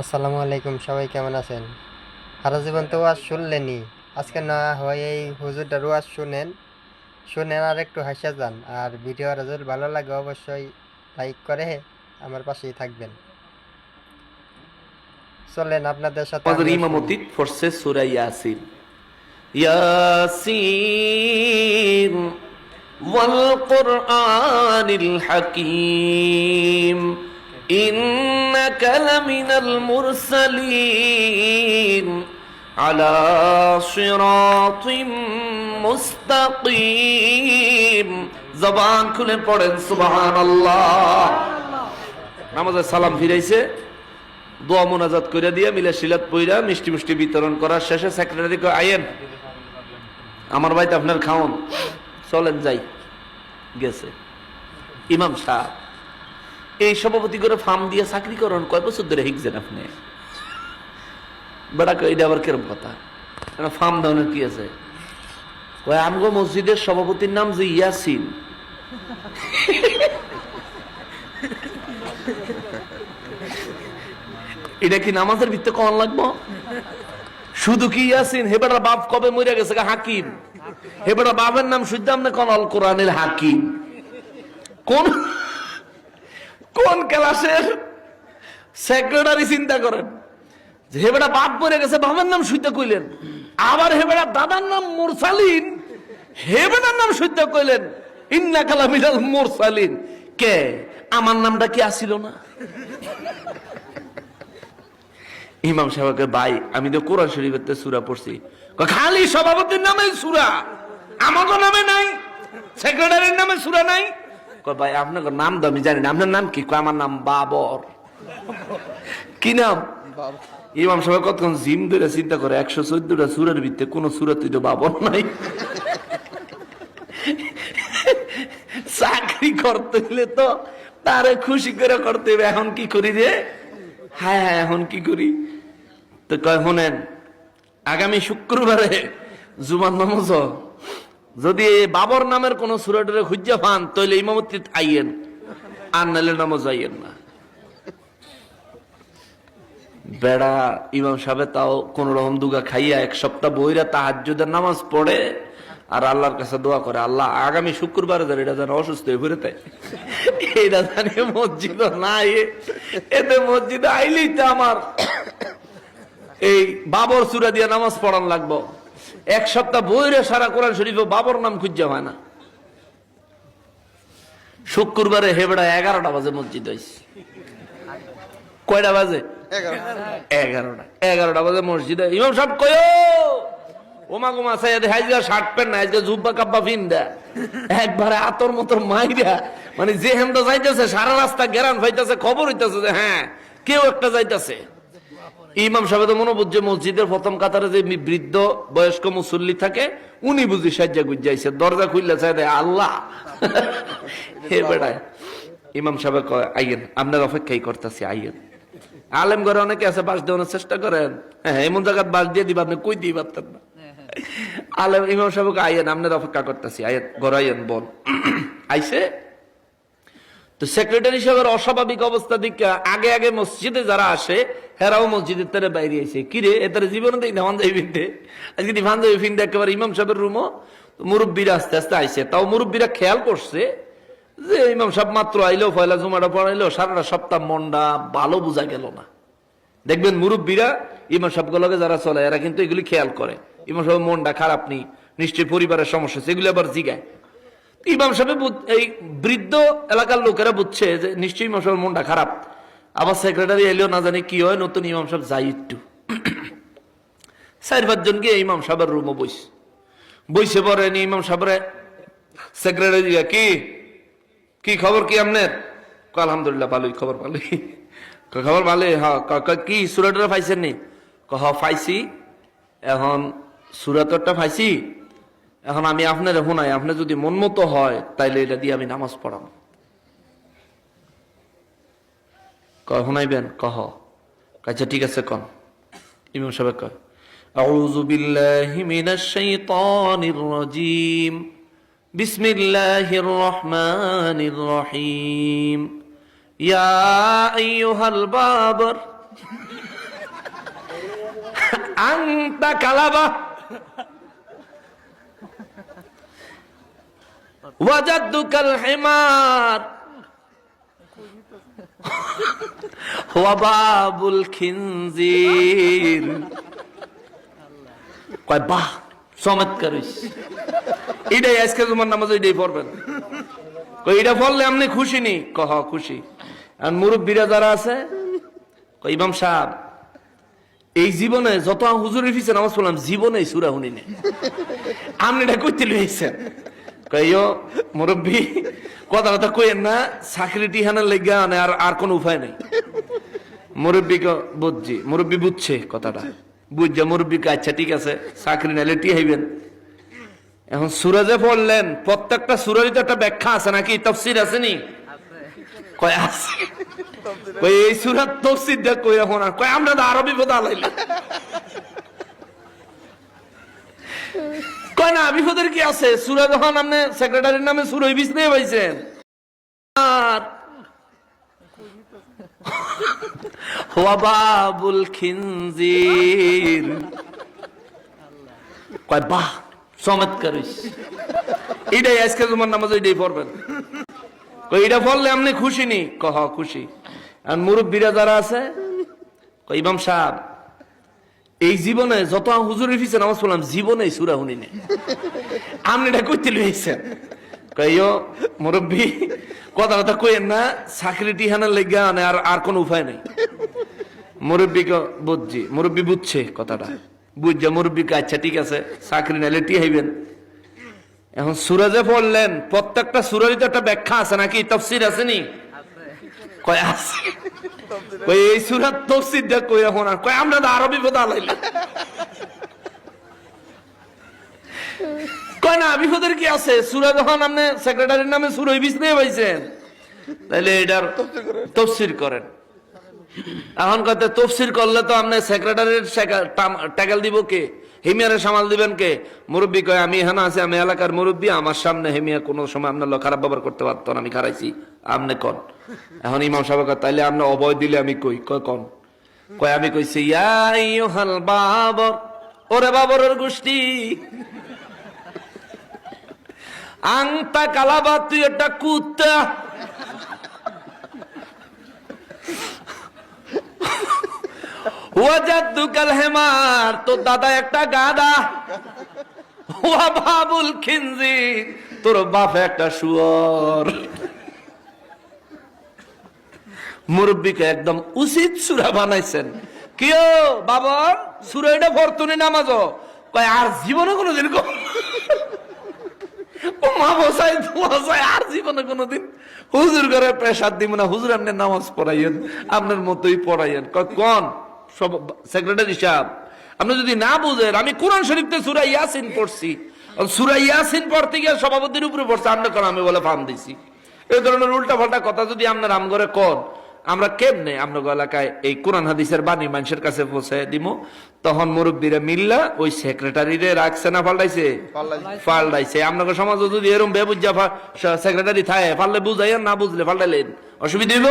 আসসালামু আলাইকুম, সবাই কেমন আছেন? সারা জীবন তো ওয়াজ শুনলেনি, আজকে না হয় এই হুজুরটার ওয়াজ শুনেন। শুনেন আর একটু হাসা যান। আর ভিডিও যদি ভালো লাগে অবশ্যই লাইক করে আমার পাশেই থাকবেন। চলেন আপনাদের সাথে আমাদের আমিও শুনি। ইমামতি পড়ছে সূরা ইয়াসিন। ইয়াসিন ওয়াল কুরআনিল হাকীম ইন্নাকা লামিনাল মুরসালিন আলা সিরাতিম মুস্তাকিম। জবান খুলে পড়েন সুবহানাল্লাহ। নামাজে সালাম ফিরাইছে, দোয়া মোনাজাত করে দিয়ে মিলে শিলাত পইরা মিষ্টি মিষ্টি বিতরণ করার শেষে সেক্রেটারি কয়, আইয়েন আমার বাড়িতে আপনার খাওন, চলেন যাই। গেছে ইমাম সাহেব। এই সভাপতি করে ফার্ম দিয়ে চাকরি করেন, কয় বছর ধরে শিখছেন আপনি? বেড়া কয়, এটা আবার কিরম কথা? ফার্ম দেওয়ার কি আছে? কয়, আমগো মসজিদের সভাপতির নাম যে ইয়াসিন। এটা কি নামাজের ভিত্তিতে কখন লাগবো? শুধু কি ইয়াসিন? হেবেটার বাপ কবে মরে গেছে? হাকিম। হেবেটার বাপের নাম শুনতাম না কোন আল কোরআনের হাকিম? কোন কোন ক্লাসের সেক্রেটারি? চিন্তা করেন, হেবেটা বাপ মরে গেছে, বাবার নাম শুনতে কইলেন। আবার হেবেটা দাদার নাম মুরসালিন, হেবেটার নাম শুনতে কইলেন ইন্নাকা লামিনাল মুরসালিন। কে? আমার নামটা কি আসিল না? ইমাম সাহেবকে, ভাই আমি তো কোরআন শরীফের সূরা পড়ছি। খালি সভাপতির নামে সূরা, আমাকে নামে নাই? সেক্রেটারির নামে সূরা নাই? ভাই আপনার নাম তো আমি জানি না, আপনার নাম কি? আমার নাম বাবর। কি নাম? ইমাম সাহেব কতক্ষণ জিম ধরে চিন্তা করে, 114টা সূরার ভিতরে কোন সূরাতেই তো বাবর নাই। চাকরি করতে হলে তো তারে খুশি করে করতে হবে। এখন কি করি রে? হ্যাঁ হ্যাঁ, এখন কি করি? তো কয়, শোনেন, আগামী শুক্রবারে জুমার নামাজ যদি বাবর নামের কোন সূরাটারে খুঁজে পান তাহলে ইমামতি আইয়েন, আর নাইলে নামাজ আইয়েন না। বেড়া ইমাম সাহেব তাও কোন রকম দুগা খাইয়া এক সপ্তাহ বইরা তাহাজ্জুদের নামাজ পড়ে আর আল্লাহর কাছে দোয়া করে, আল্লাহ আগামী শুক্রবারে যেন এটা যেন অসুস্থ হয়ে ঘুরে তাই এটা জানি মসজিদ নাই, এতে মসজিদে আইলেই তো আমার এই বাবর সূরা দিয়ে নামাজ পড়ান লাগবো। এক সপ্তাহ বইরে সারা কোরআন শরীফে বাবর নাম খুঁজে হয় না। শুক্রবারে হেবড়া 11টা বাজে মসজিদ হয়েছে। কয়টা বাজে? 11টা বাজে মসজিদে। ইমাম সাহেব কয়, ওমা গোমা চাই হাইজা শার্ট প্যান্ট না, আজকে জুব্বা কাব্বা ফিন্দা একবারে আতর মতর মাইরা, মানে যে হেমটা যাইতেছে সারা রাস্তা গেরান ফাইতেছে, খবর হইতেছে যে হ্যাঁ কেউ একটা যাইতেছে। ইমাম সাহেব তো মনে বুঝছে মসজিদের প্রথম কাতারে যে বৃদ্ধ বয়স্ক মুসল্লি থাকে উনি বুঝি সাজ্জা গুজাইছে, দরজা খুললে চাই দেয় আল্লাহ। হে বেড়ায় ইমাম সাহেব কয়, আইয়েন আপনার অপেক্ষাই করতেছি, আইয়েন। আলেম ঘরে অনেকে আছে বাস দেওয়ানোর চেষ্টা করেন, হ্যাঁ এমন জায়গায় বাস দিয়ে দিবা, আপনি কই দিয়ে পারতেন না। আলেম ইমাম সাহেবকে, আইয়েন আপনার অপেক্ষা করতেছি, আইয়েন ঘর আইয়েন বল। আইসে তো সেক্রেটারি সাহেবের অস্বাভাবিক অবস্থা দিকে আগে আগে মসজিদে যারা আসে হেরাও মসজিদের তারা বাইরে আইসে, কিরে এদের জীবনে দেখি ধান যাই ফিনতে, আজকে ধান যাই ফিনতে একেবারে ইমাম সাহেবের রুমও। মুরব্বীরা আস্তে আস্তে আইসে, তাও মুরব্বীরা খেয়াল করছে যে ইমাম সাহেব মাত্র আইলো, পয়লা জুমাটা পড়াইলো, সারাটা সপ্তাহ মনটা ভালো বোঝা গেল না। দেখবেন মুরব্বীরা ইমাম সাহেবগুলোকে যারা চলে এরা কিন্তু এগুলি খেয়াল করে, ইমাম সাহেব মনটা খারাপ নেই, নিশ্চয়ই পরিবারের সমস্যা, সেগুলি আবার জিগায়। ইমাম সাহেব এই বৃদ্ধ এলাকার লোকেরা বুঝছে যে নিশ্চয়ই ইমাম সাহেবের মনটা খারাপ। আবার সেক্রেটারি এলেও না জানি কি হয়, নতুন ইমাম সাহেব যাই একটু 4-5 জন গিয়ে ইমাম সাহেবের রুমে বইসে পড়েন। ইমাম সাহেবের সেক্রেটারি, কি কি খবর, কি আপনার? আলহামদুলিল্লাহ ভালোই, খবর ভালোই। খবর ভালোই, হ্যাঁ কি সূরাটা পাইছেন নি? পাইছি, এখন সূরাতটা পাইছি, এখন আমি আপনার শোনাই, আপনার যদি মন মতো হয় তাইলে এটা দিয়ে আমি নামাজ পড়াম। শোনাইবেন? আচ্ছা ঠিক আছে কন। ইমাম সাহেব কয়, আউযু বিল্লাহি মিনাশ শাইতানির রাজীম, বিসমিল্লাহির রহমানির রহিম, ইয়া আইয়ুহাল বাবর আংতা কালাবা ওয়াজাদুকাল হিমার ওয়া বাবুল খিনজির। কয় বাহ, চমৎকার হইছে। এটাই আজকে তোমার নামাজ, এটাই পড়বেন। কই এটা পড়লে আপনি খুশি নি? কহ খুশি। আর মুরব্বীরা যারা আছে, কই ইমাম সাহেব এই জীবনে যত হুজুরের পিছনে নামাজ পড়লাম জীবনে সূরা শুনি না, আপনি এটা কইতে লইছেন। কইও মুরব্বী কথা কইেন না, চাকরিটি হানার লেগা আর কোন উপায় নেই। মুরব্বী বুঝছি, মুরব্বী বুঝছে কথাটা, বুঝছে মুরব্বীকে আচ্ছা ঠিক আছে চাকরি নাইলে টি হইবেন। এখন সূরা যে পড়লেন, প্রত্যেকটা সূরারই তো একটা ব্যাখ্যা আছে নাকি, তাফসীর আছে নি? কয় আছে। কই এই সূরার তাফসীর দেখ কই এখন আর কয় আমরা তো আরবি বোঝা লাইলে। কয় না বিপদের কি আছে, সূরা যখন আপনি সেক্রেটারির নামে সূরা বিছ নিয়ে পাইছেন। আর ওয়া বাবুল খিনজির। কয় বাহ, চমৎকার হইছে। এটাই আজকে তোমার নামাজ, এটাই পড়বেন। কই এটা পড়লে আপনি খুশি নি? কহ খুশি। আর মুরব্বীরা যারা আছে, কই ইমাম সাহেব এই জীবনে যত হুজুরের পিছনে নামাজ পড়লাম জীবনে সূরা শুনি না, আপনি এটা কইতে লইছেন। কইও মুরব্বী কথা কইেন না, চাকরিটি হানার লেগা আর কোন উপায় নেই। মুরব্বীকে বুঝছি, মুরব্বী বুঝছে কথাটা, বুঝছে মুরব্বীকে আচ্ছা ঠিক আছে চাকরি নাইলে টি হইবেন। এখন সূরা যে পড়লেন, প্রত্যেকটা সূরারই তো একটা ব্যাখ্যা আছে নাকি, তাফসীর আছে নি? কয় আছে। কই এই সূরার তাফসীর দেখ কই এখন আর কয় আমরা তো আরবি বোঝা লাইলে। কয় না বিপদের কি আছে, সূরা যখন আপনি সেক্রেটারির নামে সূরা বিছ নিয়ে পাইছেন, তাইলে এটার তাফসীর করেন। এখন কত তাফসীর করলে তো আপনি সেক্রেটারির টাকাল দিব কে, হেমিয়ারে সামাল দিবেন কে? মুরব্বী কয় আমি এখানে আছি, আমি এলাকার মুরব্বী, আমার সামনে হেমিয়া কোনো সময় আপনার খারাপ ব্যবহার করতে পারতেন, আমি খারাইছি, আপনি কন। এখন ইমাম সাহেব তাইলে আপনি অভয় দিলে আমি কই, কয় কন। কয় আমি কইছি ইয়া আইয়ুহাল বাবর, ওরে বাবরের গোষ্ঠী, আংতা কালাবা, তুই একটা কুত্তা। ওয়াজাদুকাল হিমার, তোর দাদা একটা গাধা। ওয়া বাবুল খিনজির, তোর বাপ একটা শুয়োর। মুরব্বীকে একদম উচিত সূরা বানাইছেন। কিও বাবা সূরা এটা ফরতুনি নামাজ, কয় আর জীবনে কোনোদিন ও মা বসাই বসাই আর জীবনে কোনোদিন হুজুর করে প্রেসার দিব না, হুজুর আপনি নামাজ পড়াইয়েন, আপনার মতোই পড়াইয়েন। কোন সব সেক্রেটারি সাহেব আপনি যদি না বুঝেন, আমি কোরআন শরীফতে সূরা ইয়াসিন পড়ছি, সূরা ইয়াসিন পড়তে গিয়ে সভাপতির উপরে পড়ছে, আপনি কোন আমি বলে ফার্ম দিছি। এই ধরনের উল্টা পাল্টা কথা যদি আপনার রাম করে কোন, আমরা কেমনে আপনার এলাকায় এই কোরআন হাদিসের বাণী মানুষের কাছে পৌঁছে দিব? তখন মুরব্বীরা মিল্লা ওই সেক্রেটারিরে রাখছে না পাল্টাইছে? পাল্টাইছে। আপনাকে সমাজে যদি এরকম বেবুজ্জা সেক্রেটারি থাকে, পারলে বুঝাইয়েন, না বুঝলে পাল্টাইলেন, অসুবিধা হইব?